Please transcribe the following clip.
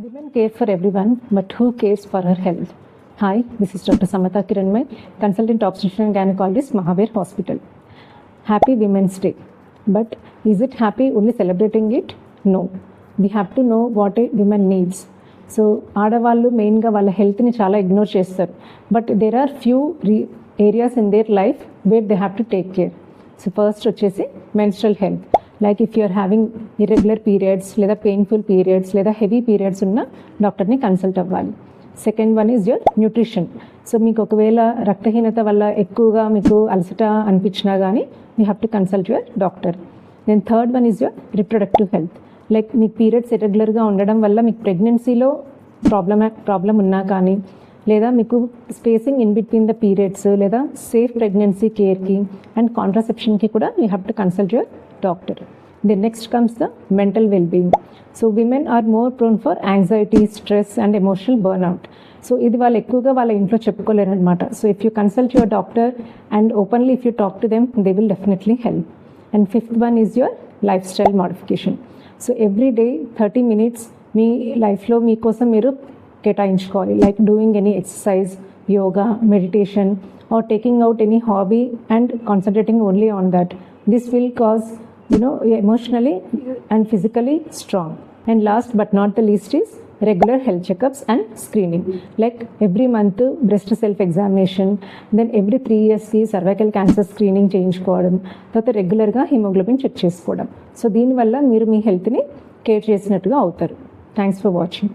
Women care for everyone, but who cares for her health? Hi, this is Dr. Samatha Kiranmay, consultant obstetrician and gynecologist, Mahavir Hospital. Happy Women's Day. But is it happy only celebrating it? No. We have to know what a woman needs. So ఆడవాళ్ళు మెయిన్గా వాళ్ళ హెల్త్ని చాలా ignore చేస్తారు. But there are few areas in their life where they have to take care. So first వచ్చేసి menstrual health. Like if you're having irregular periods లేదా painful periods లేదా heavy periods ఉన్న డాక్టర్ని కన్సల్ట్ అవ్వాలి. Second one is your nutrition. So మీకు ఒకవేళ రక్తహీనత వల్ల ఎక్కువగా మీకు అలసట అనిపించినా కానీ you have to consult your doctor. Then third one is your reproductive health. Like మీకు పీరియడ్స్ ఇర్రెగ్యులర్గా ఉండడం వల్ల మీకు ప్రెగ్నెన్సీలో ప్రాబ్లం ఉన్నా కానీ లేదా మీకు spacing in between the periods లేదా సేఫ్ ప్రెగ్నెన్సీ కేర్కి అండ్ కాంట్రాసెప్షన్కి కూడా you have to consult your doctor. Then next comes the mental wellbeing. So women are more prone for anxiety, stress and emotional burnout. So ఇది వాళ్ళు ఎక్కువగా వాళ్ళ ఇంట్లో చెప్పుకోలేరు అనమాట. So if you consult your doctor and openly if you talk to them they will definitely help. And fifth one is your lifestyle modification. So every day 30 minutes మీ లైఫ్లో మీకోసం మీరు కేటాయించుకోవాలి. Like doing any exercise, yoga, meditation or taking out any hobby and concentrating only on that. This will cause emotionally and physically strong. And last but not the least is regular health checkups and screening. Like every month breast self examination, then every 3 yearsకి cervical cancer screening చేయించుకోవడం, తర్వాత రెగ్యులర్గా haemoglobin check చేసుకోవడం. So దీనివల్ల మీరు మీ హెల్త్ని care చేసినట్టుగా అవుతారు. Thanks for watching.